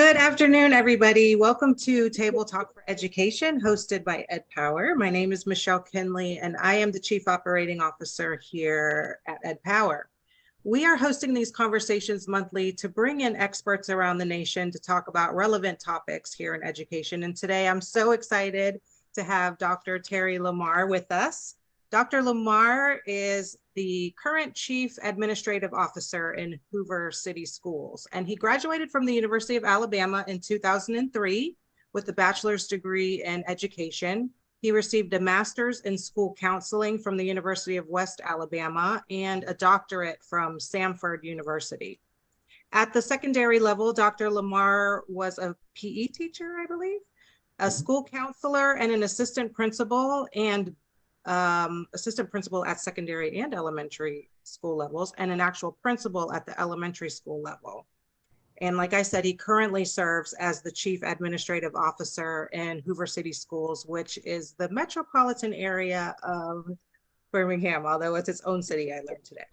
Good afternoon, everybody. Welcome to Table Talk for Education, hosted by Ed Power. My name is Michelle Kinley, and I am the Chief Operating Officer here at Ed Power. We are hosting these conversations monthly to bring in experts around the nation to talk about relevant topics here in education. And today I'm so excited to have Dr. Terry Lamar with us. Dr. Lamar is the current Chief Administrative Officer in Hoover City Schools, and he graduated from the University of Alabama in 2003 with a bachelor's degree in education. He received a master's in school counseling from the University of West Alabama and a doctorate from Samford University. At the secondary level, Dr. Lamar was a PE teacher, I believe, a school counselor and an assistant principal at secondary and elementary school levels, and an actual principal at the elementary school level. And like I said, he currently serves as the Chief Administrative Officer in Hoover City Schools, which is the metropolitan area of Birmingham, although it's its own city, I learned today.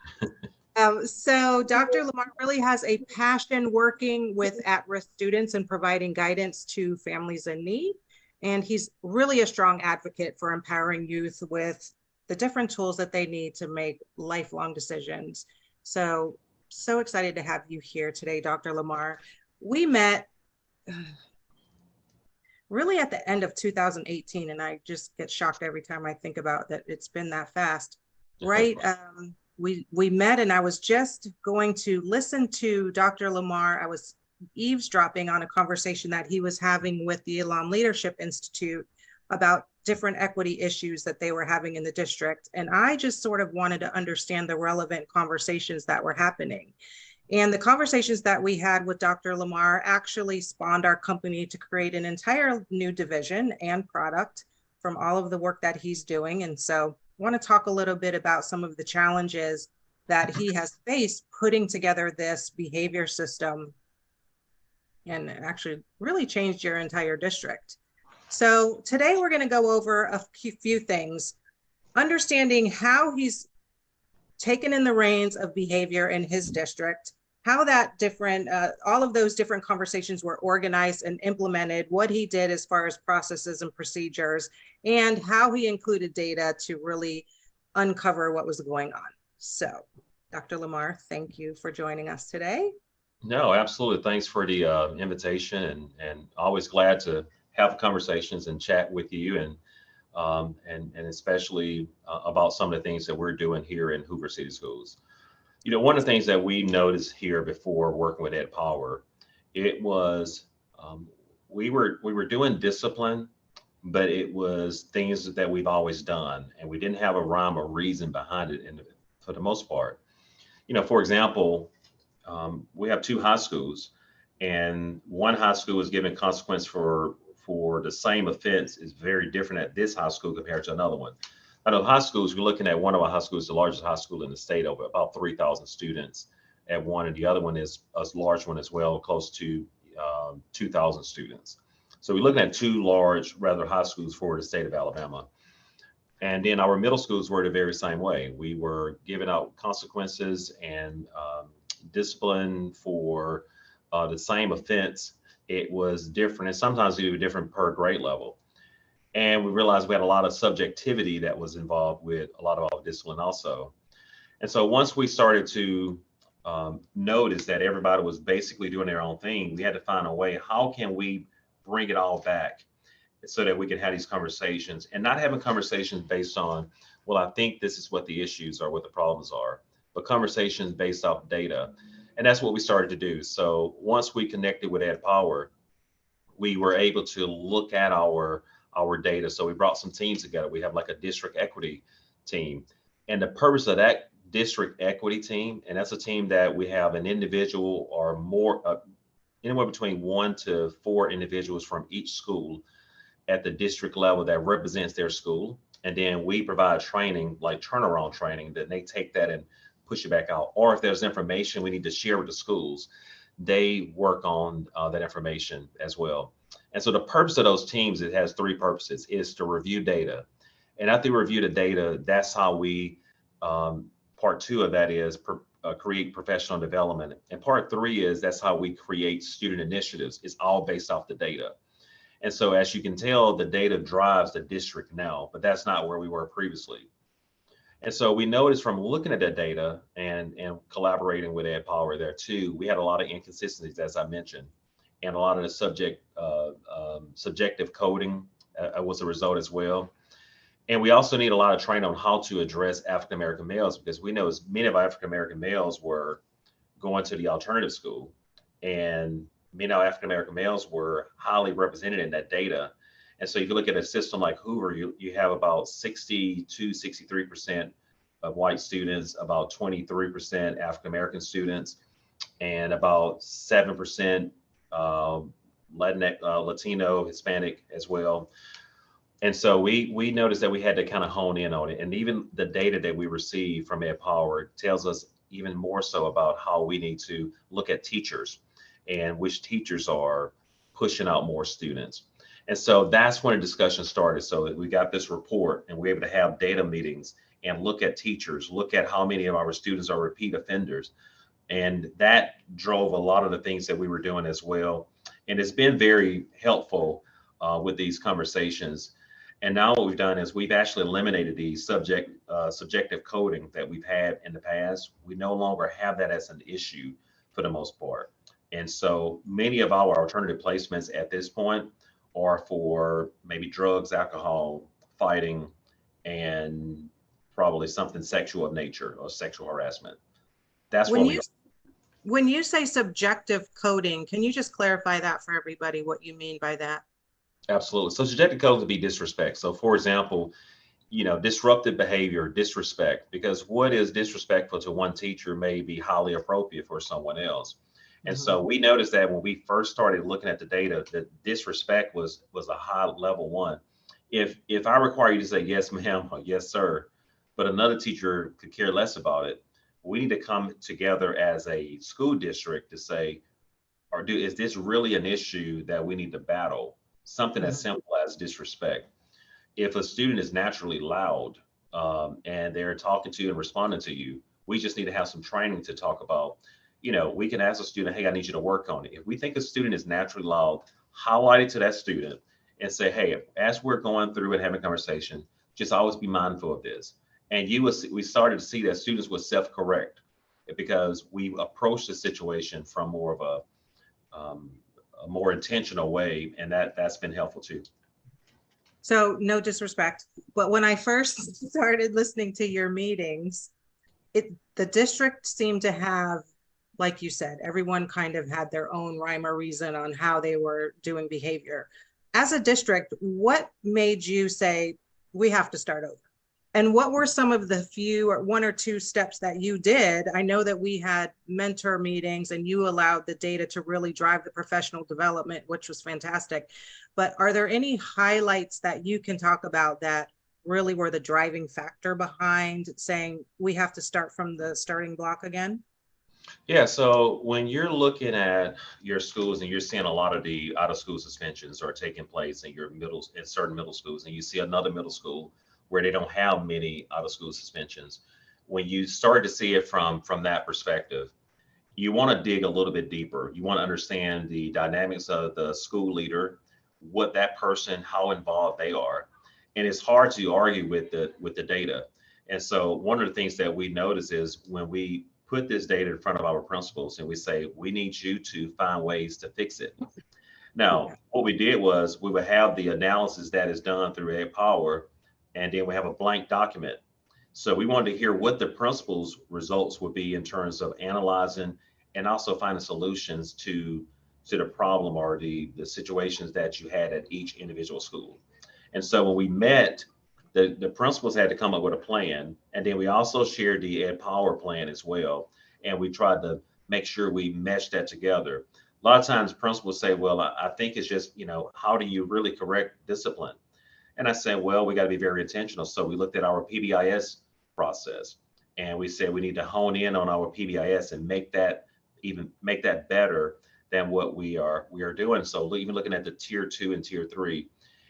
So Dr. Lamar really has a passion working with at-risk students and providing guidance to families in need. And he's really a strong advocate for empowering youth with the different tools that they need to make lifelong decisions. So excited to have you here today, Dr. Lamar. We met really at the end of 2018, and I just get shocked every time I think about that it's been that fast, right? We met, and I was just going to listen to Dr. Lamar. I was eavesdropping on a conversation that he was having with the Alum Leadership Institute about different equity issues that they were having in the district. And I just sort of wanted to understand the relevant conversations that were happening. And the conversations that we had with Dr. Lamar actually spawned our company to create an entire new division and product from all of the work that he's doing. And so I want to talk a little bit about some of the challenges that he has faced putting together this behavior system, and actually really changed your entire district. So today we're going to go over a few things, understanding how he's taken in the reins of behavior in his district, how that all of those different conversations were organized and implemented, what he did as far as processes and procedures, and how he included data to really uncover what was going on. So, Dr. Lamar, thank you for joining us today. No, absolutely. Thanks for the invitation, and always glad to have conversations and chat with you, and especially about some of the things that we're doing here in Hoover City Schools. You know, one of the things that we noticed here before working with Ed Power, it was we were doing discipline, but it was things that we've always done, and we didn't have a rhyme or reason behind it. And for the most part, you know, for example. We have two high schools, and one high school is given consequence for the same offense is very different at this high school compared to another one. I know high schools, we're looking at one of our high schools, the largest high school in the state, over about 3,000 students at one, and the other one is a large one as well, close to 2,000 students. So we're looking at two large, rather high schools for the state of Alabama. And then our middle schools were the very same way. We were giving out consequences and discipline for the same offense. It was different, and sometimes it was different per grade level. And we realized we had a lot of subjectivity that was involved with a lot of our discipline also. And so once we started to notice that everybody was basically doing their own thing, we had to find a way, how can we bring it all back so that we can have these conversations, and not having conversations based on, well, I think this is what the issues are, what the problems are, but conversations based off data. And that's what we started to do. So once we connected with Ed Power, we were able to look at our data. So we brought some teams together. We have like a district equity team. And the purpose of that district equity team, and that's a team that we have an individual or more, anywhere between 1 to 4 individuals from each school at the district level that represents their school. And then we provide training, like turnaround training, that they take that and push it back out. Or if there's information we need to share with the schools, they work on that information as well. And so the purpose of those teams, it has 3 purposes, is to review data. And after we review the data, that's how we, part 2 of that is create professional development. And part three is that's how we create student initiatives. It's all based off the data. And so as you can tell, the data drives the district now, but that's not where we were previously. And so we noticed from looking at that data and collaborating with Ed Power there too, we had a lot of inconsistencies, as I mentioned, and a lot of the subjective coding was a result as well. And we also need a lot of training on how to address African American males, because we know as many of our African American males were going to the alternative school, and many of our African American males were highly represented in that data. And so you can look at a system like Hoover, you have about 62, 63% of white students, about 23% African American students, and about 7% Latinx, Latino, Hispanic as well. And so we noticed that we had to kind of hone in on it. And even the data that we receive from Ed Power tells us even more so about how we need to look at teachers and which teachers are pushing out more students. And so that's when a discussion started. So that we got this report and we're able to have data meetings and look at teachers, look at how many of our students are repeat offenders. And that drove a lot of the things that we were doing as well. And it's been very helpful with these conversations. And now what we've done is we've actually eliminated the subjective coding that we've had in the past. We no longer have that as an issue for the most part. And so many of our alternative placements at this point are for maybe drugs, alcohol, fighting, and probably something sexual of nature or sexual harassment. That's When what we you when you say subjective coding, can you just clarify that for everybody, what you mean by that? absolutely. So subjective code could be disrespect. So for example, disruptive behavior, disrespect, because what is disrespectful to one teacher may be highly appropriate for someone else. And Mhm. so we noticed that when we first started looking at the data, that disrespect was a high level one. If I require you to say yes, ma'am, or yes, sir, but another teacher could care less about it, we need to come together as a school district to say, is this really an issue that we need to battle? Something as Mhm. simple as disrespect. If a student is naturally loud and they're talking to you and responding to you, we just need to have some training to talk about. We can ask a student, hey, I need you to work on it. If we think a student is naturally loud, highlight it to that student and say, hey, as we're going through and having a conversation, just always be mindful of this. And we started to see that students would self-correct because we approached the situation from um, a more intentional way, and that's been helpful too. So no disrespect, but when I first started listening to your meetings, the district seemed to have, like you said, everyone kind of had their own rhyme or reason on how they were doing behavior. As a district, what made you say we have to start over? And what were some of the few or one or two steps that you did? I know that we had mentor meetings and you allowed the data to really drive the professional development, which was fantastic. But are there any highlights that you can talk about that really were the driving factor behind saying we have to start from the starting block again? Yeah, so when you're looking at your schools and you're seeing a lot of the out of school suspensions are taking place in certain middle schools, and you see another middle school where they don't have many out of school suspensions, when you start to see it from that perspective, you want to dig a little bit deeper. You want to understand the dynamics of the school leader, what that person, how involved they are. And it's hard to argue with the data. And so one of the things that we notice is when we put this data in front of our principals and we say, we need you to find ways to fix it. Now, Yeah. what we did was we would have the analysis that is done through Ed Power, and then we have a blank document. So we wanted to hear what the principal's results would be in terms of analyzing and also finding solutions to the problem or the situations that you had at each individual school. And so when we met, the principals had to come up with a plan. And then we also shared the Ed Power plan as well. And we tried to make sure we meshed that together. A lot of times principals say, well, I think it's just, how do you really correct discipline? And I said, well, we got to be very intentional. So we looked at our PBIS process and we said we need to hone in on our PBIS and make that better than what we are doing. So even looking at the tier 2 and tier 3.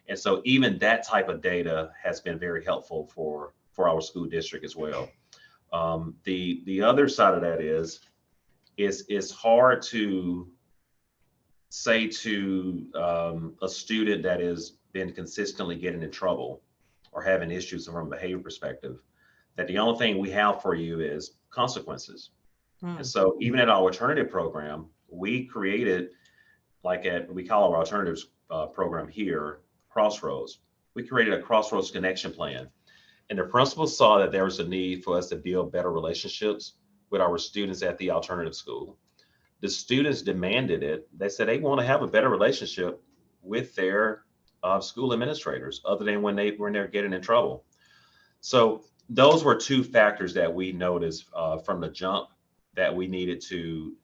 And so even that type of data has been very helpful for our school district as well. The other side of that is it's hard to say to a student that has been consistently getting in trouble or having issues from a behavior perspective that the only thing we have for you is consequences. And Mm. so even at our alternative program, we created we call our alternatives program here, Crossroads. We created a Crossroads connection plan. And the principals saw that there was a need for us to build better relationships with our students at the alternative school. The students demanded it. They said they want to have a better relationship with their school administrators, other than when they're getting in trouble. So those were two factors that we noticed from the jump that we needed to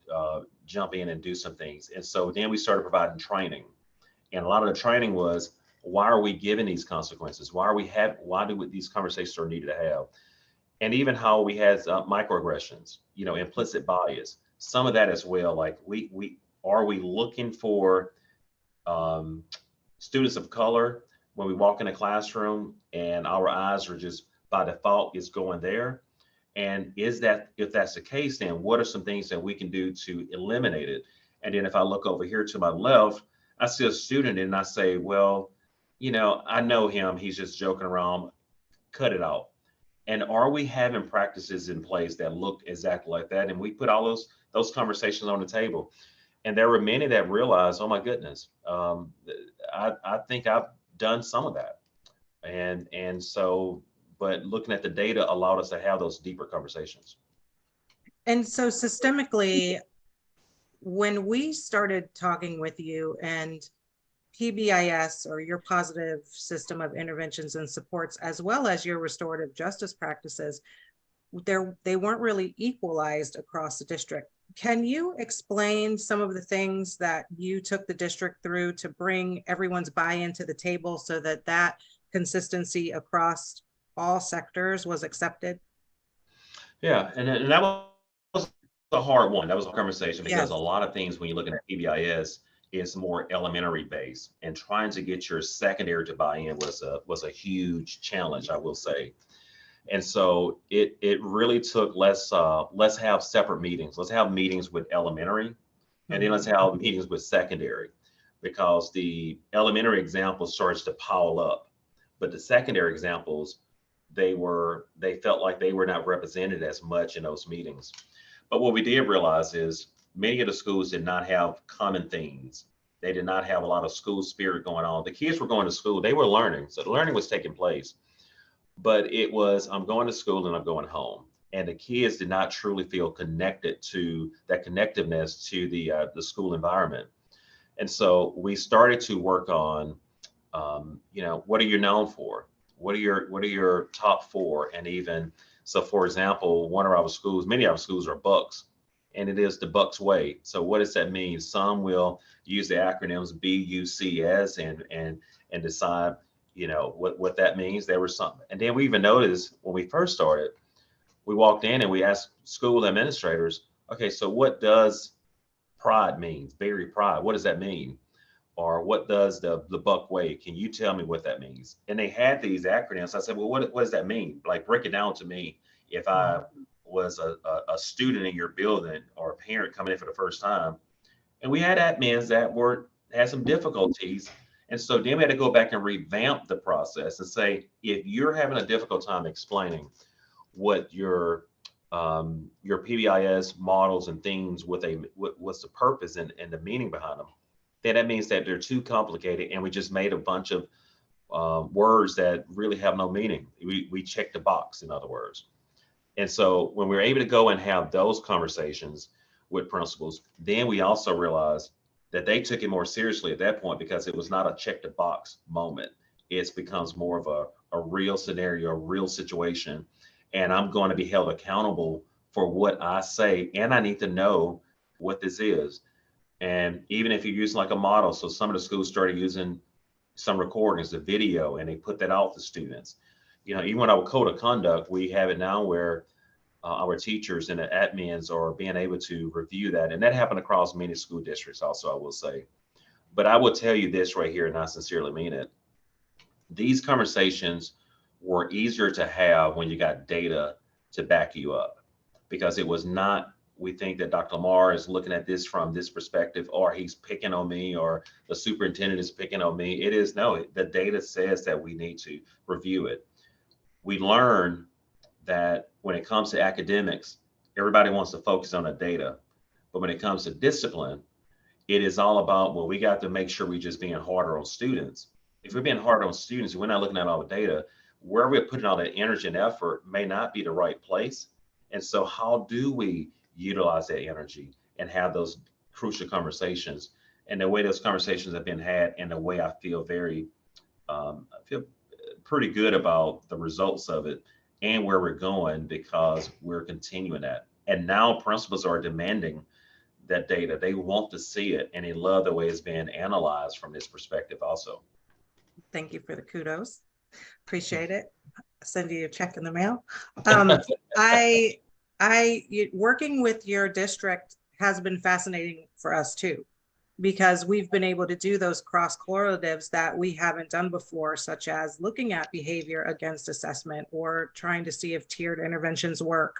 jump in and do some things. And so then we started providing training, and a lot of the training was, why are we giving these consequences? Why do these conversations are needed to have? And even how we had microaggressions, implicit bias, some of that as well. Like we are we looking for um, students of color when we walk in a classroom and our eyes are just by default is going there? And if that's the case, then what are some things that we can do to eliminate it? And then if I look over here to my left, I see a student and I say, well, I know him, he's just joking around, cut it out. And are we having practices in place that look exactly like that? And we put all those conversations on the table. And there were many that realized, oh my goodness, I think I've done some of that. And so, but looking at the data allowed us to have those deeper conversations. And so systemically, when we started talking with you and PBIS, or your positive system of interventions and supports, as well as your restorative justice practices, they weren't really equalized across the district. Can you explain some of the things that you took the district through to bring everyone's buy-in to the table so that that consistency across all sectors was accepted? Yeah, and that was a hard one. That was a conversation because a Yes. lot of things when you look at PBIS is more elementary based, and trying to get your secondary to buy in was a huge challenge, I will say. And so it really took let's have separate meetings. Let's have meetings with elementary, and then let's Mhm. have meetings with secondary, because the elementary examples starts to pile up, but the secondary examples they felt like they were not represented as much in those meetings. But what we did realize is many of the schools did not have common themes. They did not have a lot of school spirit going on. The kids were going to school, they were learning, so the learning was taking place, but it was, I'm going to school and I'm going home. And the kids did not truly feel connected to that connectiveness to the school environment. And so we started to work on, what are you known for? What are your top four? And even so, for example, one of our schools, many of our schools are Bucks, and it is the Bucks way. So what does that mean? Some will use the acronyms BUCS and decide, what that means. There was something, and then we even noticed when we first started, we walked in and we asked school administrators, okay, so what does pride means? Berry pride. What does that mean? Or what does the buck weigh? Can you tell me what that means? And they had these acronyms. I said, well, what does that mean? Like, break it down to me. If I was a student in your building or a parent coming in for the first time, and we had admins that had some difficulties. And so then we had to go back and revamp the process and say, if you're having a difficult time explaining what your PBIS models and themes what's the purpose and the meaning behind them, then that means that they're too complicated and we just made a bunch of words that really have no meaning. We checked the box, in other words. And so when we were able to go and have those conversations with principals, then we also realized that they took it more seriously at that point, because it was not a check the box moment. It becomes more of a real scenario, a real situation. And I'm going to be held accountable for what I say. And I need to know what this is. And even if you're using like a model, so some of the schools started using some recordings, the video, and they put that out to students. Even with our code of conduct, we have it now where our teachers and the admins are being able to review that. And that happened across many school districts also, I will say. But I will tell you this right here, and I sincerely mean it. These conversations were easier to have when you got data to back you up, because it was not, we think that Dr. Lamar is looking at this from this perspective, or he's picking on me, or the superintendent is picking on me. It is no, the data says that we need to review it. We learn that when it comes to academics, everybody wants to focus on the data. But when it comes to discipline, it is all about, well, we got to make sure we're just being harder on students. If we're being harder on students, we're not looking at all the data, where we're putting all that energy and effort may not be the right place. And so how do we utilize that energy and have those crucial conversations? And the way those conversations have been had, and the way I feel I feel pretty good about the results of it and where we're going, because we're continuing that. And now principals are demanding that data. They want to see it, and they love the way it's being analyzed from this perspective also. Thank you for the kudos. Appreciate it. Send you a check in the mail. I working with your district has been fascinating for us too, because we've been able to do those cross correlatives that we haven't done before, such as looking at behavior against assessment or trying to see if tiered interventions work.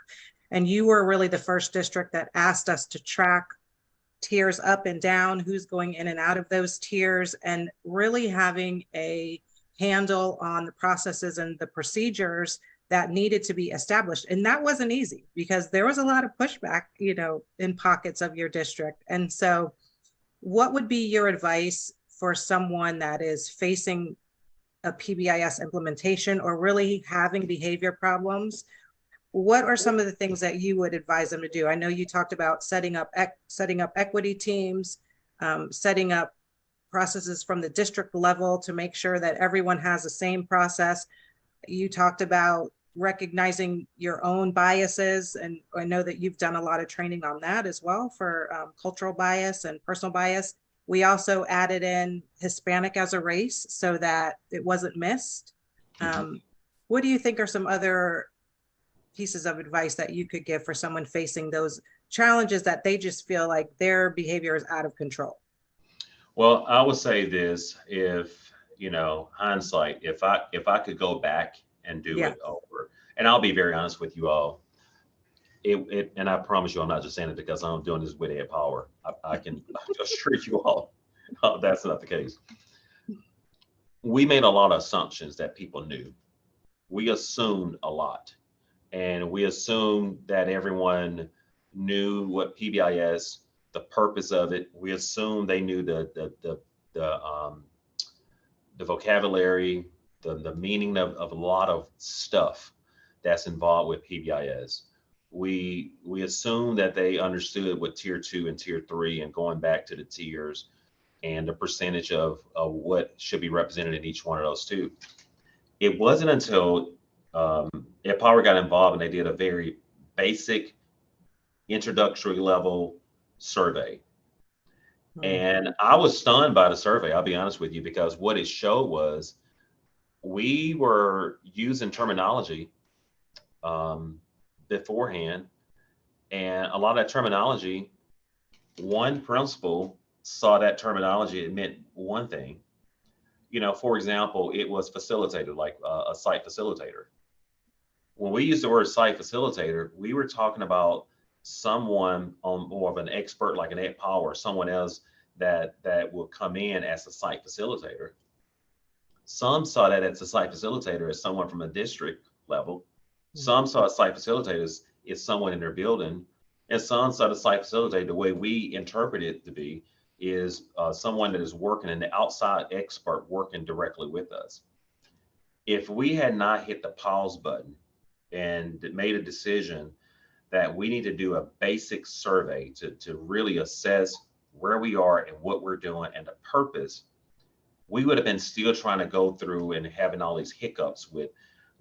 And you were really the first district that asked us to track tiers up and down, who's going in and out of those tiers, and really having a handle on the processes and the procedures that needed to be established. And that wasn't easy, because there was a lot of pushback, in pockets of your district. And so what would be your advice for someone that is facing a PBIS implementation or really having behavior problems? What are some of the things that you would advise them to do? I know you talked about setting up equity teams, setting up processes from the district level to make sure that everyone has the same process. You talked about recognizing your own biases, and I know that you've done a lot of training on that as well for cultural bias and personal bias. We also added in Hispanic as a race so that it wasn't missed. What do you think are some other pieces of advice that you could give for someone facing those challenges that they just feel like their behavior is out of control? Well, I would say this, if, hindsight, if I could go back and do Yeah. it over, and I'll be very honest with you all, and I promise you, I'm not just saying it because I'm doing this with Ed Power. I can assure you all, that's not the case. We made a lot of assumptions that people knew. We assumed a lot, and we assumed that everyone knew what PBIS, the purpose of it. We assumed they knew the vocabulary, the meaning of a lot of stuff that's involved with PBIS. We assume that they understood what tier 2 and tier 3, and going back to the tiers and the percentage of what should be represented in each one of those two. It wasn't until Ed Power got involved and they did a very basic introductory level survey. And I was stunned by the survey, I'll be honest with you, because what it showed was we were using terminology beforehand, and a lot of that terminology, one principal saw that terminology, it meant one thing. For example, it was facilitated, like a site facilitator. When we use the word site facilitator, we were talking about someone on more of an expert, like an Ed Power, someone else that will come in as a site facilitator. Some saw that as a site facilitator as someone from a district level. Some saw a site facilitator as someone in their building, and some saw the site facilitator, the way we interpret it to be, is someone that is working, an outside expert working directly with us. If we had not hit the pause button and made a decision that we need to do a basic survey to really assess where we are and what we're doing and the purpose, we would have been still trying to go through and having all these hiccups with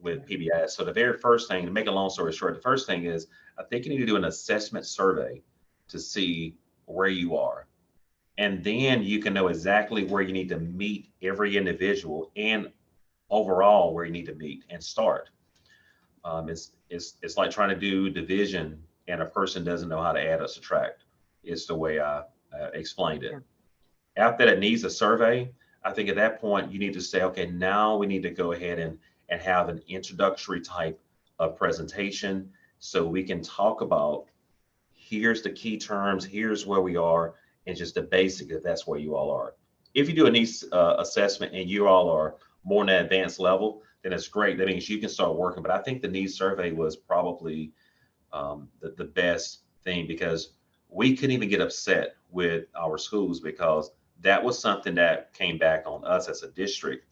PBIS. So the very first thing, to make a long story short, the first thing is, I think you need to do an assessment survey to see where you are. And then you can know exactly where you need to meet every individual, and overall where you need to meet and start. It's like trying to do division and a person doesn't know how to add or subtract. It's the way I explained it. After that needs a survey, I think at that point you need to say, okay, now we need to go ahead and have an introductory type of presentation so we can talk about here's the key terms, here's where we are, and just the basic if that's where you all are. If you do a needs assessment and you all are more on that advanced level, then it's great. That means you can start working. But I think the needs survey was probably the best thing, because we couldn't even get upset with our schools, because that was something that came back on us as a district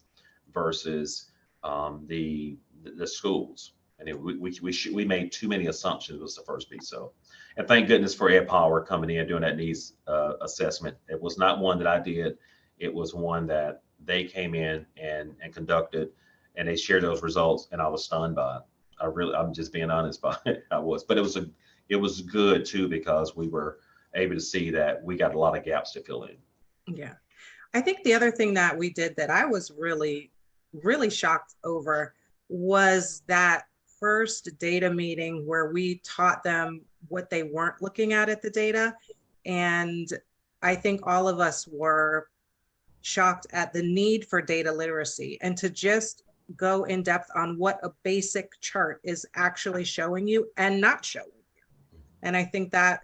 versus the schools. And we made too many assumptions was the first piece. So, and thank goodness for Ed Power coming in doing that needs assessment. It was not one that I did. It was one that they came in and conducted, and they shared those results, and I was stunned by it. I'm just being honest by it. I was, but it was good too, because we were able to see that we got a lot of gaps to fill in. Yeah. I think the other thing that we did that I was really, really shocked over was that first data meeting where we taught them what they weren't looking at the data. And I think all of us were shocked at the need for data literacy and to just go in depth on what a basic chart is actually showing you and not showing you. And I think that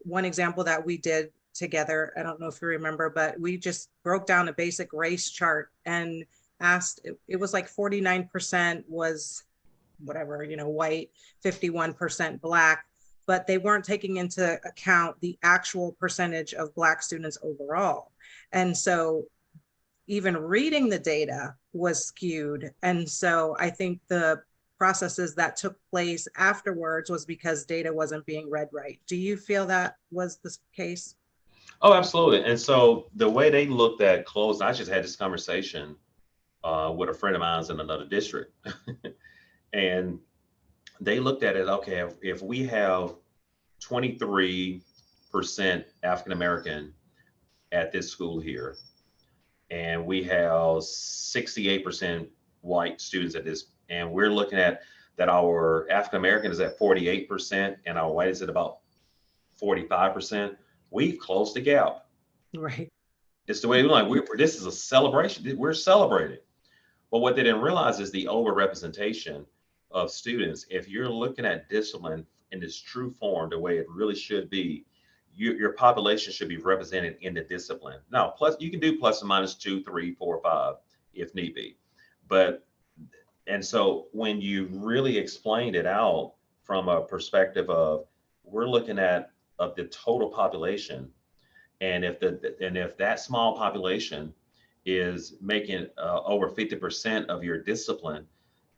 one example that we did together, I don't know if you remember, but we just broke down a basic race chart and asked, it was like 49% was whatever, white, 51% Black, but they weren't taking into account the actual percentage of Black students overall. And so even reading the data was skewed. And so I think the processes that took place afterwards was because data wasn't being read right. Do you feel that was the case? Oh, absolutely. And so the way they looked at closing, I just had this conversation with a friend of mine's in another district, and they looked at it. Okay, if we have 23% African American at this school here, and we have 68% white students at this, and we're looking at that our African American is at 48% and our white is at about 45%. We've closed the gap. Right. It's the way this is a celebration. We're celebrating. But what they didn't realize is the overrepresentation of students. If you're looking at discipline in its true form, the way it really should be, your population should be represented in the discipline. Now, plus you can do plus or minus 2, 3, 4, 5 if need be. But and so when you really explained it out from a perspective of we're looking at of the total population, and if that small population is making over 50% of your discipline,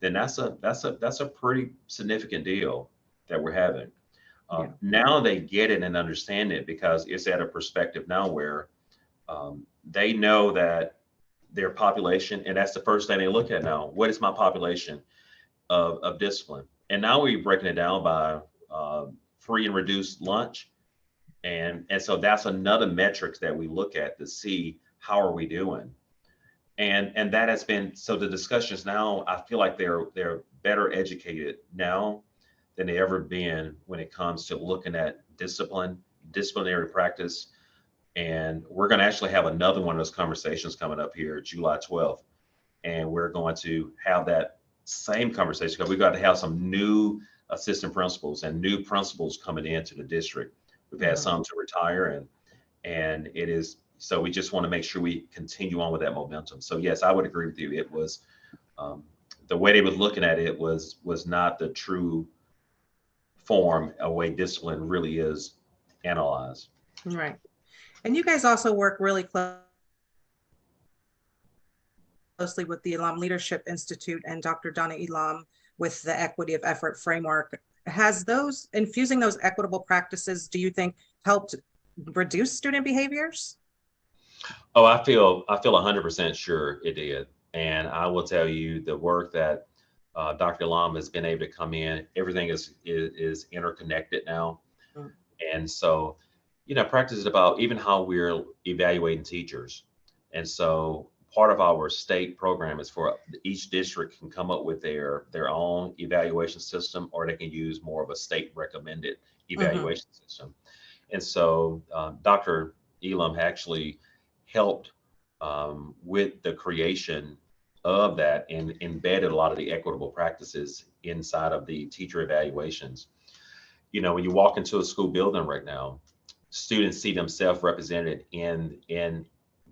then that's a pretty significant deal that we're having. Yeah. Now they get it and understand it, because it's at a perspective now where they know that their population, and that's the first thing they look at now. What is my population of discipline? And now we're breaking it down by free and reduced lunch. And so that's another metric that we look at to see how are we doing. And that has been, so the discussions now, I feel like they're better educated now than they ever been when it comes to looking at disciplinary practice. And we're going to actually have another one of those conversations coming up here July 12th. And we're going to have that same conversation, because we've got to have some new assistant principals and new principals coming into the district. We've had some to retire, and it is, so we just want to make sure we continue on with that momentum. So yes, I would agree with you. It was the way they were looking at it was not the true form of way discipline really is analyzed. Right. And you guys also work really closely with the Elam Leadership Institute and Dr. Donna Elam with the Equity of Effort framework. Has those infusing those equitable practices, do you think, helped reduce student behaviors? Oh, I feel 100% sure it did. And I will tell you the work that Dr. Elam has been able to come in, everything is interconnected now. Mm. And so, practice is about even how we're evaluating teachers. And so part of our state program is for each district can come up with their own evaluation system, or they can use more of a state recommended evaluation system. And so Dr. Elam actually helped with the creation of that and embedded a lot of the equitable practices inside of the teacher evaluations. When you walk into a school building right now, students see themselves represented in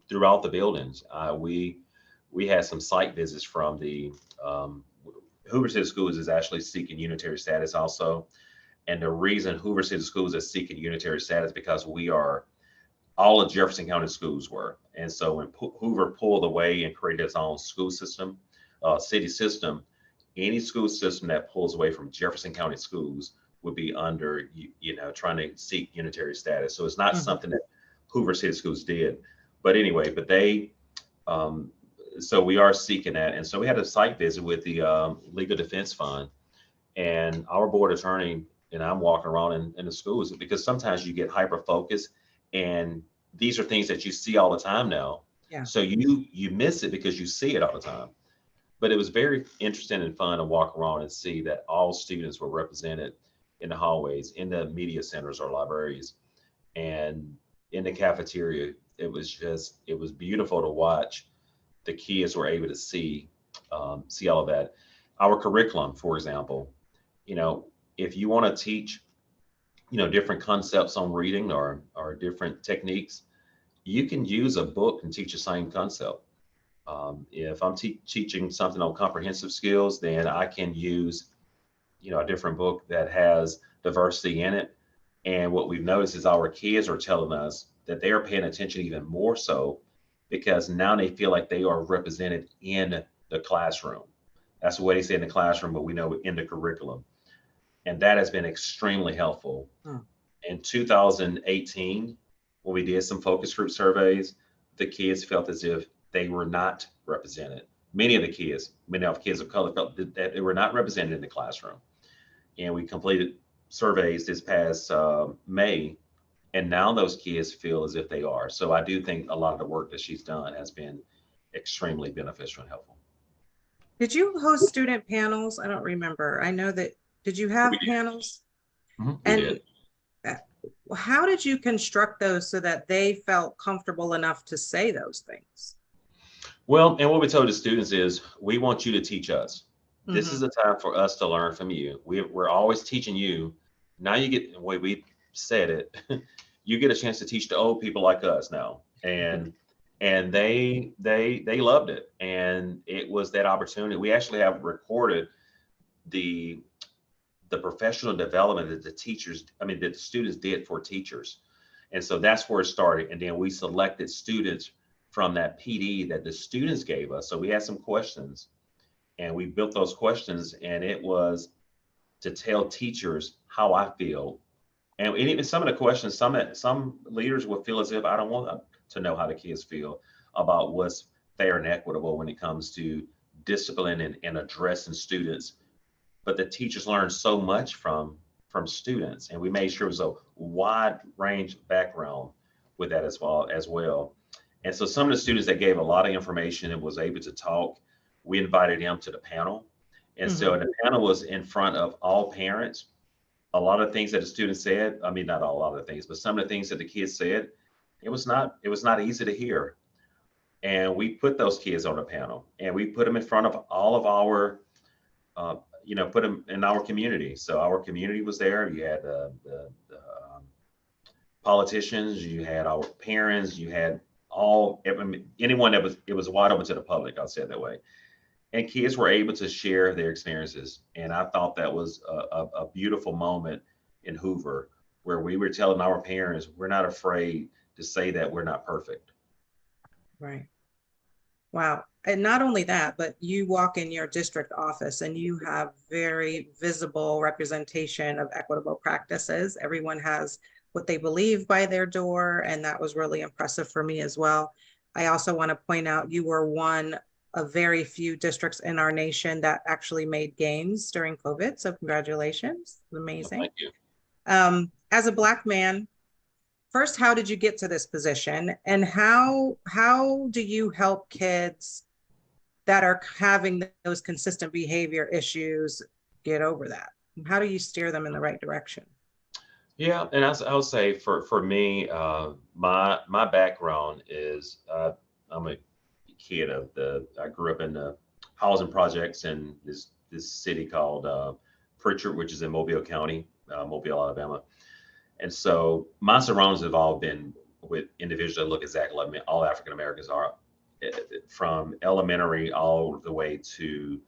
throughout the buildings. We had some site visits from the Hoover City Schools is actually seeking unitary status also. And the reason Hoover City Schools is seeking unitary status because we are all of Jefferson County schools were. And so when Hoover pulled away and created its own school system, city system, any school system that pulls away from Jefferson County schools would be under, trying to seek unitary status. So it's not Mhm. something that Hoover City Schools did. But anyway, um, so we are seeking that. And so we had a site visit with the Legal Defense Fund and our board attorney, and I'm walking around in the schools because sometimes you get hyper focused and these are things that you see all the time now. Yeah. So you miss it because you see it all the time. But it was very interesting and fun to walk around and see that all students were represented in the hallways, in the media centers or libraries, and in the cafeteria. It was beautiful to watch. The kids were able to see all of that. Our curriculum, for example, you know, if you want to teach, different concepts on reading or different techniques, you can use a book and teach the same concept. If I'm teaching something on comprehensive skills, then I can use, a different book that has diversity in it. And what we've noticed is our kids are telling us that they are paying attention even more so because now they feel like they are represented in the classroom. That's what they say in the classroom, but we know in the curriculum. And that has been extremely helpful. Hmm. In 2018, when we did some focus group surveys, the kids felt as if they were not represented. Many of the kids of color felt that they were not represented in the classroom. And we completed surveys this past May, and now those kids feel as if they are. So I do think a lot of the work that she's done has been extremely beneficial and helpful. Did you host student panels? I don't remember. I know that, did you We have did. panels? We did. And uh, how did you construct those so that they felt comfortable enough to say those things? Well, and what we told the students is we want you to teach us. This is Hmm. the time for us to learn from you. We're always teaching you. Now you get the way we said it, you get a chance to teach the old people like us now. And they loved it. And it was that opportunity. We actually have recorded the the professional development that the teachers, I mean, that the students did for teachers. And so that's where it started. And then we selected students from that PD that the students gave us. So we had some questions and we built those questions, and it was to tell teachers how I feel. And even some of the questions, some leaders would feel as if I don't want to know how the kids feel about what's fair and equitable when it comes to discipline and addressing students, but the teachers learned so much from students, and we made sure it was a wide range background with that as well. And so some of the students that gave a lot of information and was able to talk, we invited them to the panel. And so Hmm. the panel was in front of all parents. A lot of things that the students said, I mean, not a lot of things, but some of the things that the kids said, it was not easy to hear. And we put those kids on the panel and we put them in front of all of our uh, put them in our community. So our community was there. You had the politicians, you had our parents, you had anyone that was, it was wide open to the public. I'll say it that way. And kids were able to share their experiences. And I thought that was a beautiful moment in Hoover where we were telling our parents, we're not afraid to say that we're not perfect. Right. Wow. And not only that, but you walk in your district office and you have very visible representation of equitable practices. Everyone has what they believe by their door, and that was really impressive for me as well. I also want to point out you were one of very few districts in our nation that actually made gains during COVID. So congratulations. Well, Amazing. thank you. As a Black man, first, how did you get to this position, and how do you help kids that are having those consistent behavior issues get over that? How do you steer them in the right direction? Yeah, and I'll say for me, my background is I'm a kid of I grew up in the housing projects in this city called Pritchard, which is in Mobile County, Mobile, Alabama. And so my surroundings have all been with individuals that look exactly like me. All African Americans are, from elementary all the way to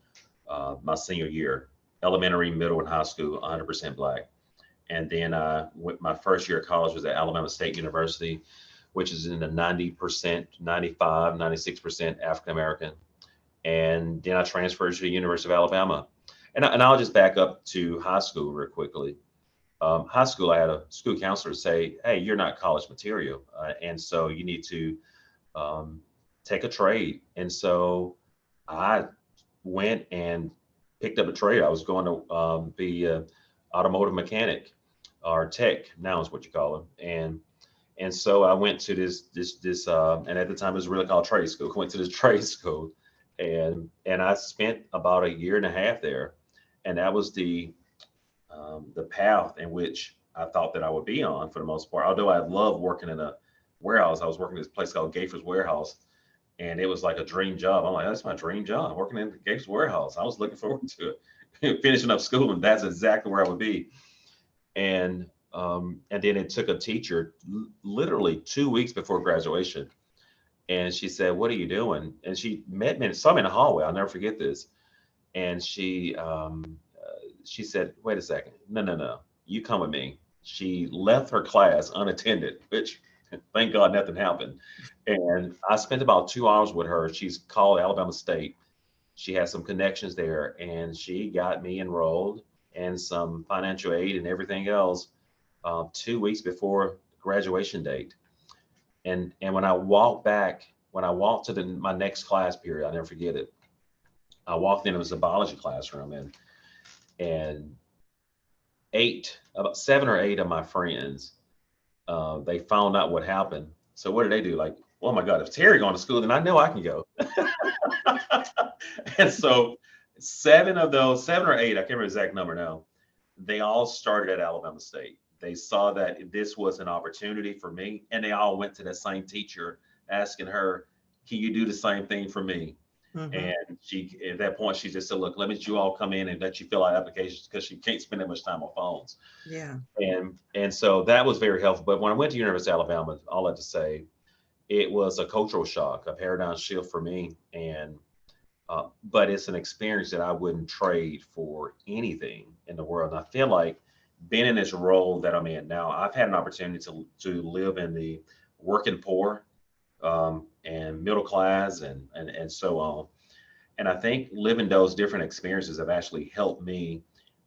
my senior year, elementary, middle, and high school, 100% Black. And then my first year of college was at Alabama State University, which is in the 90%, 95, 96% African American. And then I transferred to the University of Alabama. And I'll just back up to high school real quickly. High school, I had a school counselor say, "Hey, you're not college material, and so you need to take a trade." And so I went and picked up a trade. I was going to be an automotive mechanic or tech, now is what you call them. And so I went to this and at the time it was really called trade school. Went to this trade school, and I spent about a year and a half there, and that was the path in which I thought that I would be on for the most part. Although I love working in a warehouse, I was working at this place called Gaffer's Warehouse, and it was like a dream job. I'm like, that's my dream job, working in Gaffer's Warehouse. I was looking forward to it, finishing up school, and that's exactly where I would be. And then it took a teacher literally 2 weeks before graduation, and she said, "What are you doing?" And she met me, saw me in the hallway. I'll never forget this. And she said, "Wait a second, no, you come with me." She left her class unattended, which thank God nothing happened. And I spent about 2 hours with her. She's called Alabama State. She has some connections there, and she got me enrolled and some financial aid and everything else 2 weeks before graduation date. And when I walked to my next class period, I'll never forget it. I walked in, it was a biology classroom, and about 7 or 8 of my friends, they found out what happened. So what did they do? Like, oh my God, if Terry going to school, then I know I can go. And so 7 or 8, I can't remember the exact number now, they all started at Alabama State. They saw that this was an opportunity for me, and they all went to that same teacher asking her, "Can you do the same thing for me?" Mhm. And she, at that point, she just said, "Look, let me you all come in and let you fill out applications," because she can't spend that much time on phones. Yeah. And so that was very helpful. But when I went to University of Alabama, all that to say, it was a cultural shock, a paradigm shift for me. And but it's an experience that I wouldn't trade for anything in the world. And I feel like being in this role that I'm in now, I've had an opportunity to live in the working poor and middle class and so on. And I think living those different experiences have actually helped me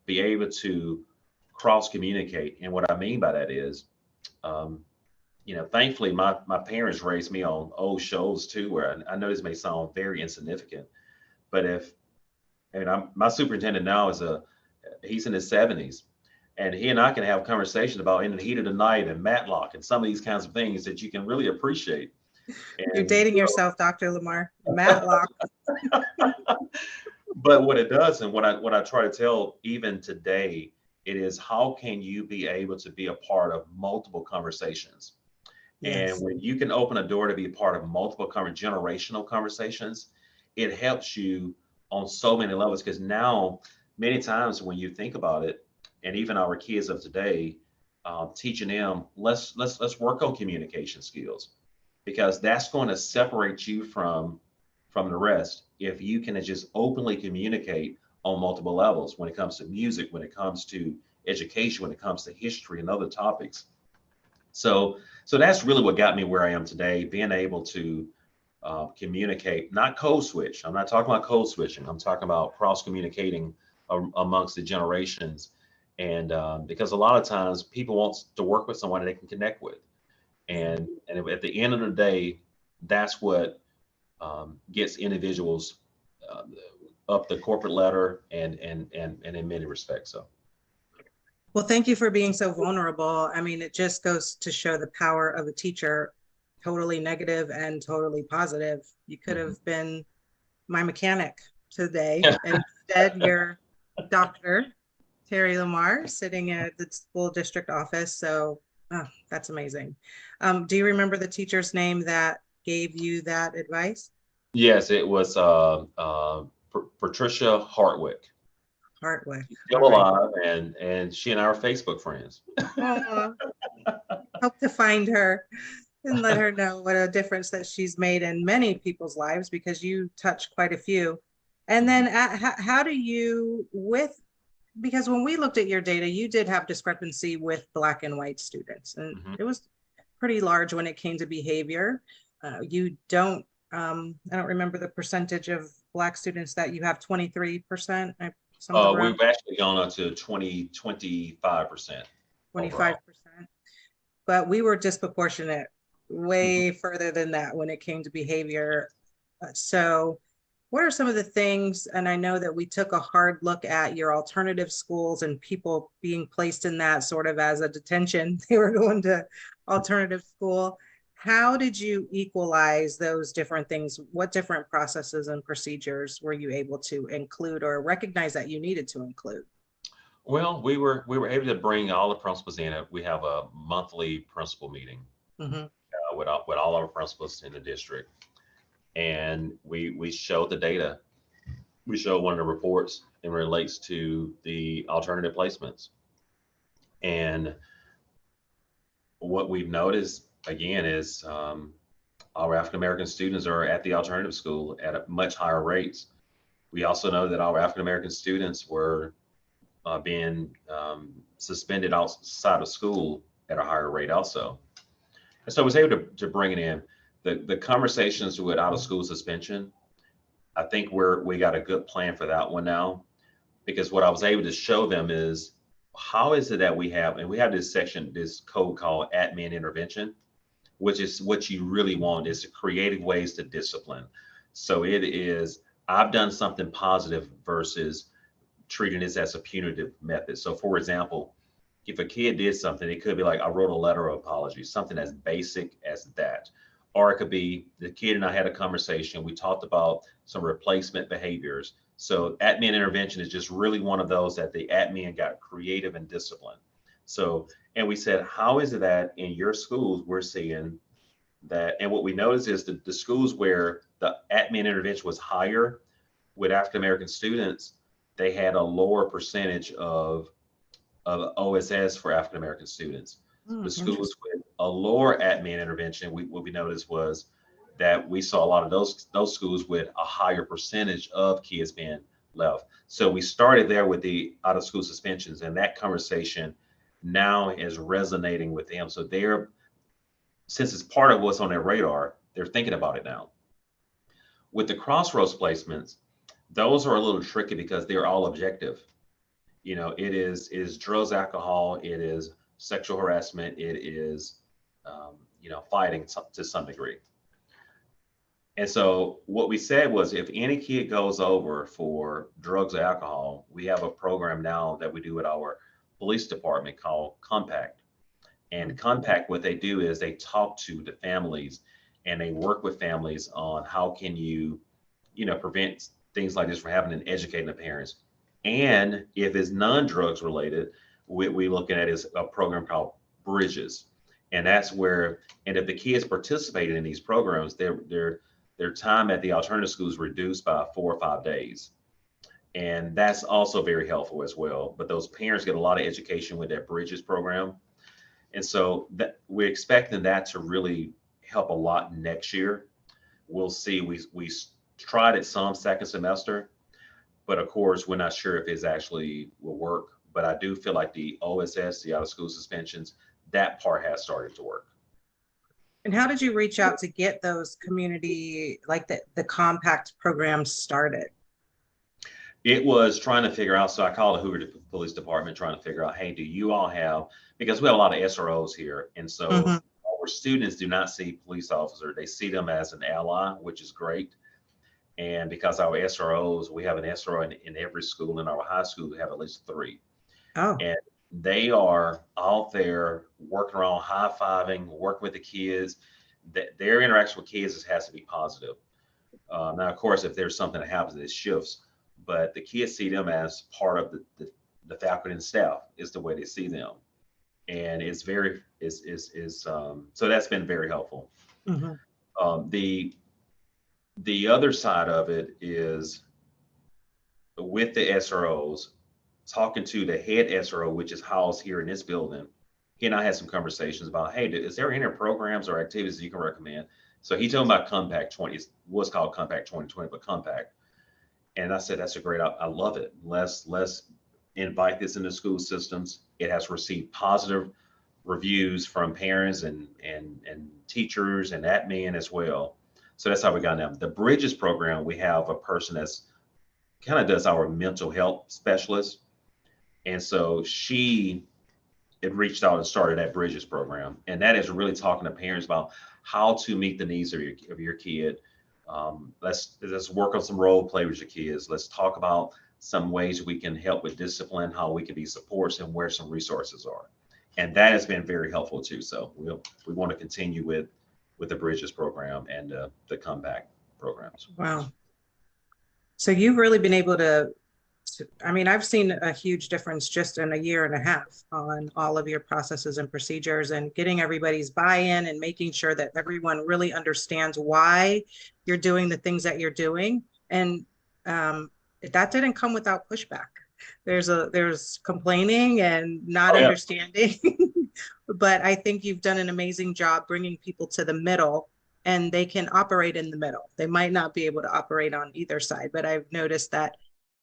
be able to cross communicate. And what I mean by that is, um, thankfully, my parents raised me on old shows too, where I know this may sound very insignificant, but my superintendent now he's in his 70s, and he and I can have conversations about in the heat of the night and Matlock and some of these kinds of things that you can really appreciate. You're And dating yourself, Dr. Lamar. Matlock. but what it does, and what I try to tell even today, it is how can you be able to be a part of multiple conversations? And Yes. when you can open a door to be a part of multiple generational conversations, it helps you on so many levels. Because now, many times when you think about it, and even our kids of today, teaching them, let's work on communication skills, because that's going to separate you from the rest. If you can just openly communicate on multiple levels, when it comes to music, when it comes to education, when it comes to history and other topics. So that's really what got me where I am today, being able to communicate, not code switch. I'm not talking about code switching. I'm talking about cross communicating amongst the generations. And because a lot of times people want to work with someone they can connect with. And at the end of the day, that's what gets individuals uh, up the corporate ladder and in many respects. So. Well, thank you for being so vulnerable. I mean, it just goes to show the power of a teacher, totally negative and totally positive. You could Mhm. have been my mechanic today, and instead you're Dr. Terry Lamar sitting at the school district office. So that's amazing. Do you remember the teacher's name that gave you that advice? Yes, it was Patricia Hartwick. Hartwick. She's All still right. alive, and she and I are Facebook friends. Oh, hope to find her and let her know what a difference that she's made in many people's lives because you touch quite a few. And Mhm, then how do you with because when we looked at your data, you did have discrepancy with Black and white students, and mhm. it was pretty large when it came to behavior. You don't, I don't remember the percentage of Black students that you have 23%, something around We've actually gone up to 25% overall. 25%. But we were disproportionate, Mhm. way further than that when it came to behavior. So, what are some of the things? And I know that we took a hard look at your alternative schools and people being placed in that sort of as a detention. They were going to alternative school. How did you equalize those different things? What different processes and procedures were you able to include or recognize that you needed to include? Well, we were able to bring all the principals in. We have a monthly principal meeting Mm-hmm. with all our principals in the district, and we show the data. We show one of the reports in relates to the alternative placements, and what we've noticed again is our African American students are at the alternative school at a much higher rates. We also know that our African American students were being suspended outside of school at a higher rate also. And so I was able to bring it in. The conversations with out of school suspension, I think we got a good plan for that one now, because what I was able to show them is how is it that we have this section, this code called admin intervention, which is what you really want is creative ways to discipline. So it is, I've done something positive versus treating this as a punitive method. So, for example, if a kid did something, it could be like I wrote a letter of apology, something as basic as that. Or it could be the kid and I had a conversation. We talked about some replacement behaviors. So, admin intervention is just really one of those that the admin got creative and disciplined. So, and we said, how is it that in your schools we're seeing that? And what we noticed is that the schools where the admin intervention was higher with African American students, they had a lower percentage of OSS for African American students. The schools Interesting. with a lower admin intervention, what we noticed was that we saw a lot of those schools with a higher percentage of kids being left. So we started there with the out of school suspensions, and that conversation now is resonating with them. So they're, since it's part of what's on their radar, they're thinking about it now. With the crossroads placements, those are a little tricky because they're all objective. It is drugs, alcohol, it is sexual harassment, it is fighting to some degree. And so what we said was if any kid goes over for drugs or alcohol, we have a program now that we do at our police department called Compact. And Compact, what they do is they talk to the families and they work with families on how can you prevent things like this from happening and educating the parents. And if it's non-drugs related, we looking at is a program called Bridges. And that's where, and if the kids participated in these programs, their time at the alternative school is reduced by 4 or 5 days. And that's also very helpful as well. But those parents get a lot of education with that Bridges program. And so that we're expecting that to really help a lot next year. We'll see. We tried it some second semester, but of course, we're not sure if it actually will work. But I do feel like the OSS, the out of school suspensions, that part has started to work. And how did you reach out to get those community, like the compact programs started? It was trying to figure out. So I called the Hoover Police Department trying to figure out, hey, do you all have, because we have a lot of SROs here. And so Mm-hmm. our students do not see police officer. They see them as an ally, which is great. And because our SROs, we have an SRO in every school. In our high school, we have at least three. Oh, And they are out there working around high-fiving, working with the kids. Their interaction with kids has to be positive. Now, of course, if there's something that happens, it shifts, but the kids see them as part of the faculty and staff is the way they see them. And it's very, is so that's been very helpful. mm-hmm. The The other side of it is with the SROs, talking to the head SRO, which is housed here in this building. He and I had some conversations about, hey, is there any programs or activities you can recommend? So he told me about Compact 20, it was called Compact 2020, but Compact. And I said, that's a great, I love it. Let's invite this into school systems. It has received positive reviews from parents and teachers and admin as well. So that's how we got them. The Bridges program, we have a person that's kind of does our mental health specialist. And so she had reached out and started that Bridges program. And that is really talking to parents about how to meet the needs of your kid. Let's work on some role play with your kids. Let's talk about some ways we can help with discipline, how we can be supports, and where some resources are. And that has been very helpful too. So we want to continue with the Bridges program and the comeback programs. Wow. So you've really been able to, I mean, I've seen a huge difference just in a year and a half on all of your processes and procedures and getting everybody's buy-in and making sure that everyone really understands why you're doing the things that you're doing. And that didn't come without pushback. There's complaining and not Oh yeah. understanding, but I think you've done an amazing job bringing people to the middle and they can operate in the middle. They might not be able to operate on either side, but I've noticed that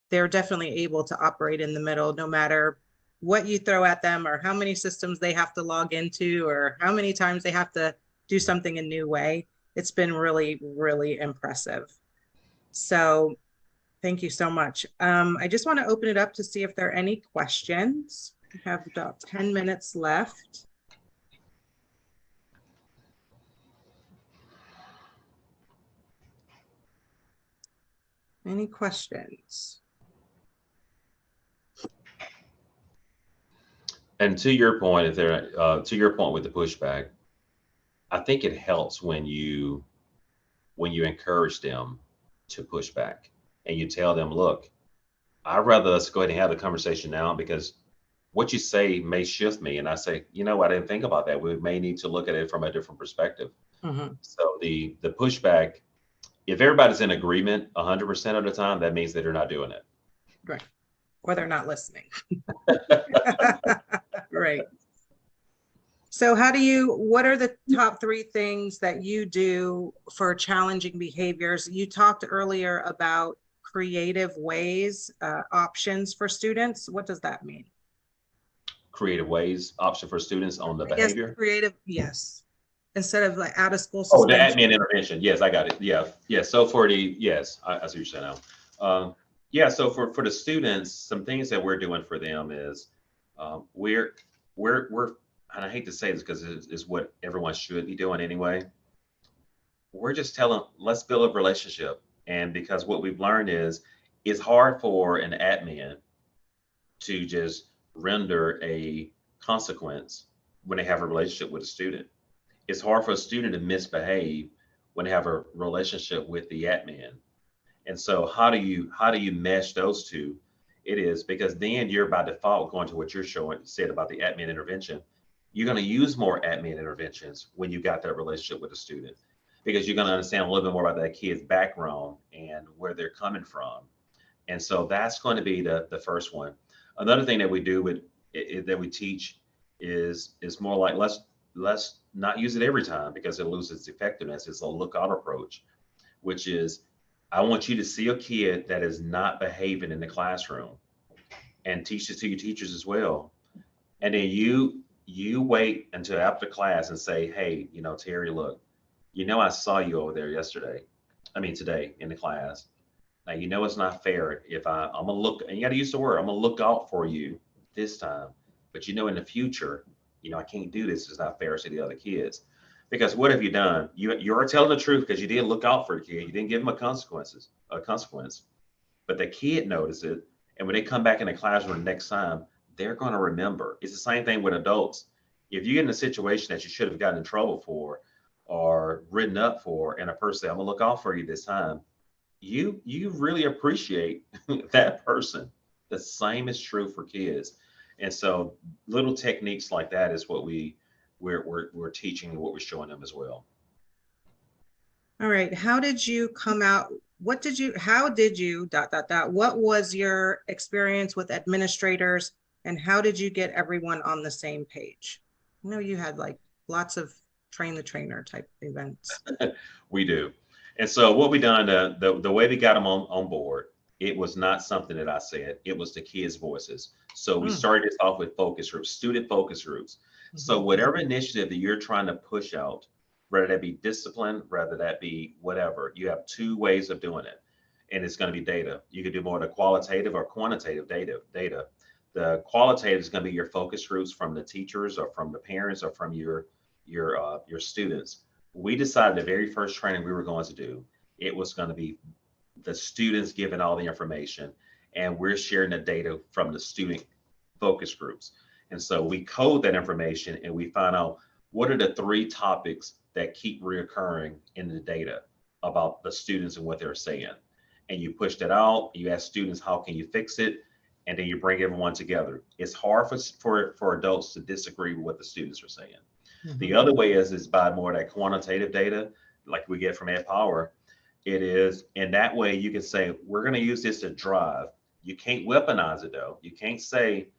they're definitely able to operate in the middle no matter what you throw at them or how many systems they have to log into or how many times they have to do something a new way. It's been really, really impressive. So thank you so much. I just want to open it up to see if there are any questions. We have about 10 minutes left. Any questions? And to your point, if there, to your point with the pushback, I think it helps when you encourage them to push back and you tell them, look, I'd rather us go ahead and have the conversation now because what you say may shift me. And I say, you know, I didn't think about that. We may need to look at it from a different perspective. Mm-hmm. So the pushback, if everybody's in agreement 100% of the time, that means that they're not doing it. Right. Or they're not listening. Right. So what are the top 3 things that you do for challenging behaviors? You talked earlier about creative ways, options for students. What does that mean? Creative ways, option for students on the I guess behavior. creative, yes. Instead of like out of school Oh, the suspension. admin intervention. Yes, I got it. Yeah. Yeah. So for the, yes, I see what you're saying now. Yeah. So for the students, some things that we're doing for them is we're, and I hate to say this because it's what everyone should be doing anyway. We're just telling, let's build a relationship. And because what we've learned is it's hard for an admin to just render a consequence when they have a relationship with a student. It's hard for a student to misbehave when they have a relationship with the admin. And so how do you mesh those two? It is because then you're by default going to what you're showing said about the admin intervention. You're going to use more admin interventions when you got that relationship with a student because you're going to understand a little bit more about that kid's background and where they're coming from. And so that's going to be the first one. Another thing that we do with that we teach is more like let's not use it every time because it loses its effectiveness. It's a lookout approach, which is I want you to see a kid that is not behaving in the classroom and teach this to your teachers as well. And then you wait until after class and say, hey, you know, Terry, look, you know, I saw you over there yesterday. I mean, today in the class. Now, you know, it's not fair if I'm gonna look, and you got to use the word, I'm gonna look out for you this time. But you know, in the future, you know, I can't do this. It's not fair to the other kids. Because what have you done? You are telling the truth because you didn't look out for the kid. You didn't give him a consequence. But the kid noticed it. And when they come back in the classroom next time, they're going to remember. It's the same thing with adults. If you get in a situation that you should have gotten in trouble for or written up for, and a person say, I'm gonna look out for you this time, you really appreciate that person. The same is true for kids. And so little techniques like that is what we're teaching and what we're showing them as well. All right. How did you come out? How did you what was your experience with administrators and how did you get everyone on the same page? I know you had like lots of train the trainer type events. We do. And so what we done, the way we got them on board, it was not something that I said. It was the kids' voices. So we Mm, started this off with focus groups, student focus groups. So mhm. whatever initiative that you're trying to push out, whether that be discipline, whether that be whatever, you have two ways of doing it. And it's going to be data. You can do more of the qualitative or quantitative data. The qualitative is going to be your focus groups from the teachers or from the parents or from your students. We decided the very first training we were going to do, it was going to be the students giving all the information, and we're sharing the data from the student focus groups. And so we code that information and we find out what are the three topics that keep reoccurring in the data about the students and what they're saying. And you push that out, you ask students, how can you fix it? And then you bring everyone together. It's hard for adults to disagree with what the students are saying. The Mhm. other way is by more that quantitative data, like we get from Ed Power. It is in that way you can say we're going to use this to drive. You can't weaponize it though. You can't say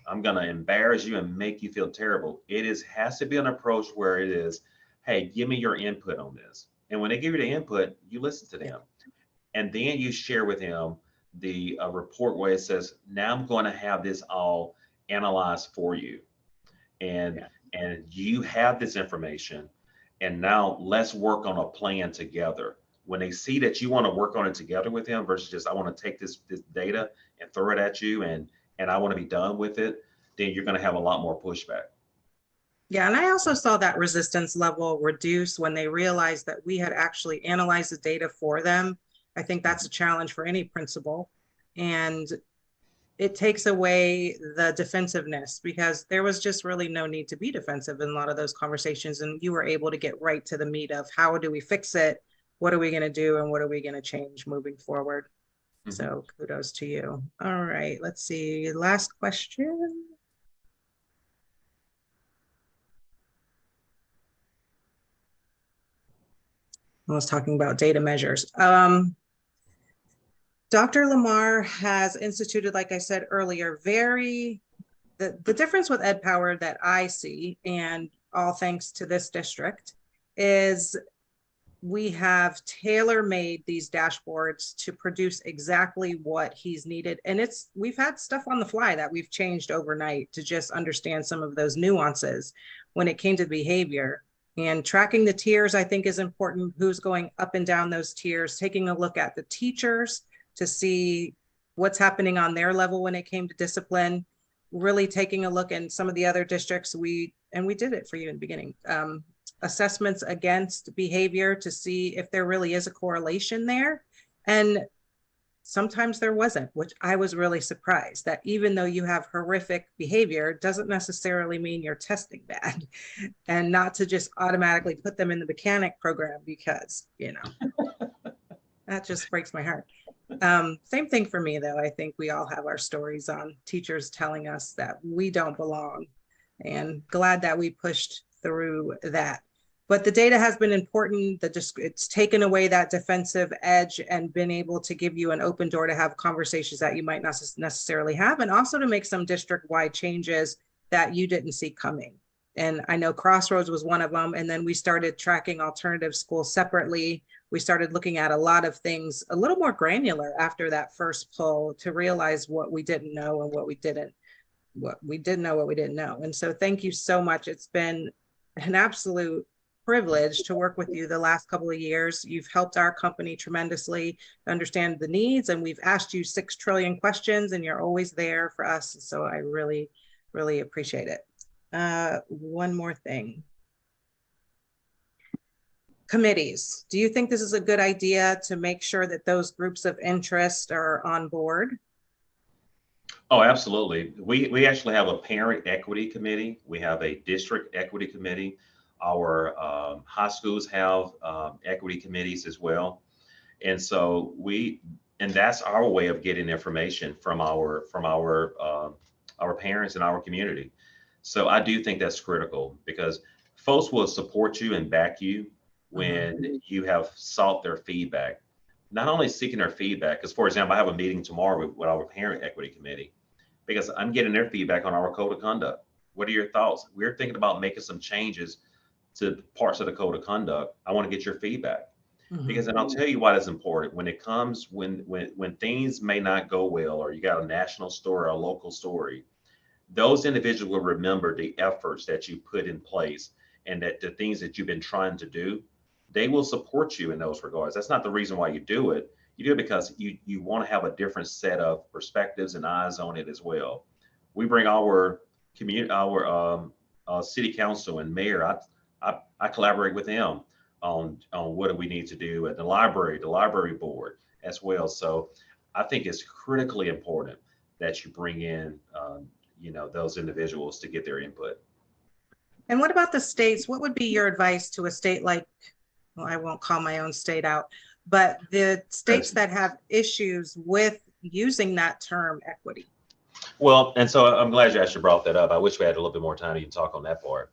I'm going to embarrass you and make you feel terrible. It is has to be an approach where it is, hey, give me your input on this. And when they give you the input, you listen to Yeah. them, and then you share with them the report where it says, now I'm going to have this all analyzed for you, and Yeah. you have this information, and now let's work on a plan together. When they see that you want to work on it together with them versus just I want to take this data and throw it at you, and I want to be done with it, then you're going to have a lot more pushback. Yeah, and I also saw that resistance level reduce when they realized that we had actually analyzed the data for them. I think that's a challenge for any principal. And it takes away the defensiveness because there was just really no need to be defensive in a lot of those conversations. And you were able to get right to the meat of how do we fix it? What are we going to do? And what are we going to change moving forward? Mm-hmm. So kudos to you. All right, let's see. Last question. I was talking about data measures. Dr. Lamar has instituted, like I said earlier, the difference with Ed Power that I see, and all thanks to this district, is we have tailor made these dashboards to produce exactly what he's needed. And we've had stuff on the fly that we've changed overnight to just understand some of those nuances when it came to behavior. And tracking the tiers, I think, is important. Who's going up and down those tiers, taking a look at the teachers to see what's happening on their level when it came to discipline, really taking a look in some of the other districts. We did it for you in the beginning. Assessments against behavior to see if there really is a correlation there. And sometimes there wasn't, which I was really surprised that even though you have horrific behavior, doesn't necessarily mean you're testing bad. And not to just automatically put them in the mechanic program because, that just breaks my heart. Same thing for me, though. I think we all have our stories on teachers telling us that we don't belong, and glad that we pushed through that. But the data has been important. It's taken away that defensive edge and been able to give you an open door to have conversations that you might not necessarily have, and also to make some district-wide changes that you didn't see coming. And I know Crossroads was one of them. And then we started tracking alternative schools separately. We started looking at a lot of things a little more granular after that first pull to realize what we didn't know and what we didn't know, what we didn't know. And so thank you so much. It's been an absolute privilege to work with you the last couple of years. You've helped our company tremendously understand the needs, and we've asked you 6 trillion questions, and you're always there for us. So I really, really appreciate it. One more thing. Committees. Do you think this is a good idea to make sure that those groups of interest are on board? Oh, absolutely. We actually have a parent equity committee. We have a district equity committee. Our high schools have equity committees as well. And so and that's our way of getting information from our parents and our community. So I do think that's critical because folks will support you and back you when you have sought their feedback. Not only seeking their feedback, because for example, I have a meeting tomorrow with our parent equity committee because I'm getting their feedback on our code of conduct. What are your thoughts? We're thinking about making some changes to parts of the code of conduct. I want to get your feedback because, and I'll tell you why that's important. When it comes, when things may not go well, or you got a national story or a local story, those individuals will remember the efforts that you put in place and that the things that you've been trying to do. They will support you in those regards. That's not the reason why you do it. You do it because you want to have a different set of perspectives and eyes on it as well. We bring our community, our city council and mayor. I collaborate with them on what do we need to do at the library board as well. So I think it's critically important that you bring in those individuals to get their input. And what about the states? What would be your advice to a state like, well, I won't call my own state out, but the states that have issues with using that term equity? Well, and so I'm glad you actually brought that up. I wish we had a little bit more time to even talk on that part.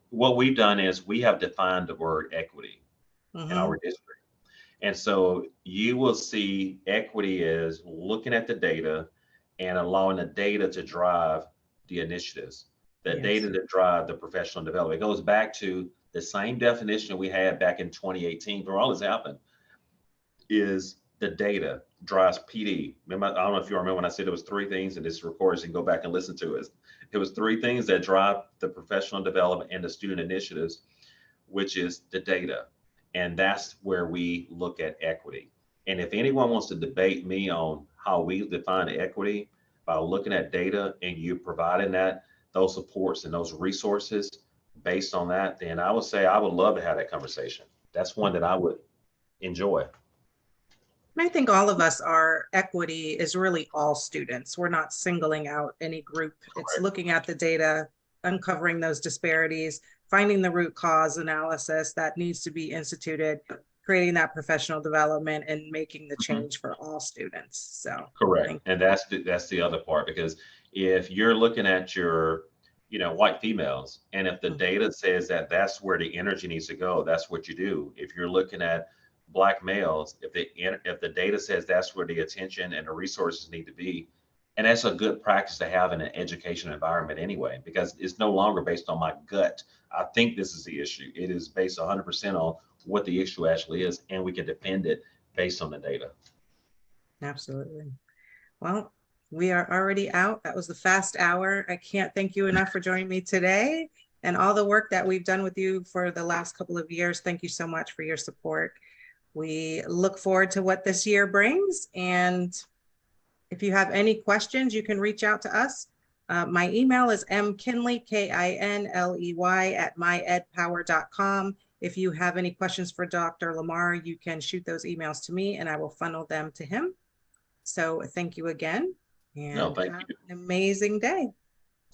What we've done is we have defined the word equity in our district. And so you will see equity as looking at the data and allowing the data to drive the initiatives, the data to drive the professional development. It goes back to the same definition we had back in 2018 where all this happened is the data drives PD. Remember, I don't know if you remember when I said it was three things, and this records, you can go back and listen to it. It was three things that drive the professional development and the student initiatives, which is the data. And that's where we look at equity. And if anyone wants to debate me on how we define equity by looking at data and you providing those supports and those resources based on that, then I would say I would love to have that conversation. That's one that I would enjoy. I think all of us are equity is really all students. We're not singling out any group. It's looking at the data, uncovering those disparities, finding the root cause analysis that needs to be instituted, creating that professional development and making the change for all students. So correct. And that's the other part, because if you're looking at your white females, and if the data says that that's where the energy needs to go, that's what you do. If you're looking at Black males, if the data says that's where the attention and the resources need to be, and that's a good practice to have in an education environment anyway, because it's no longer based on my gut. I think this is the issue. It is based 100% on what the issue actually is, and we can defend it based on the data. Absolutely. Well, we are already out. That was the fast hour. I can't thank you enough for joining me today and all the work that we've done with you for the last couple of years. Thank you so much for your support. We look forward to what this year brings. And if you have any questions, you can reach out to us. My email is mkinley, KINLEY @myedpower.com. If you have any questions for Dr. Lamar, you can shoot those emails to me and I will funnel them to him. So thank you again. And thank you. An amazing day.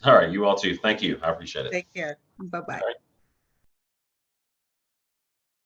All right. You all too. Thank you. I appreciate it. Take care. Bye-bye.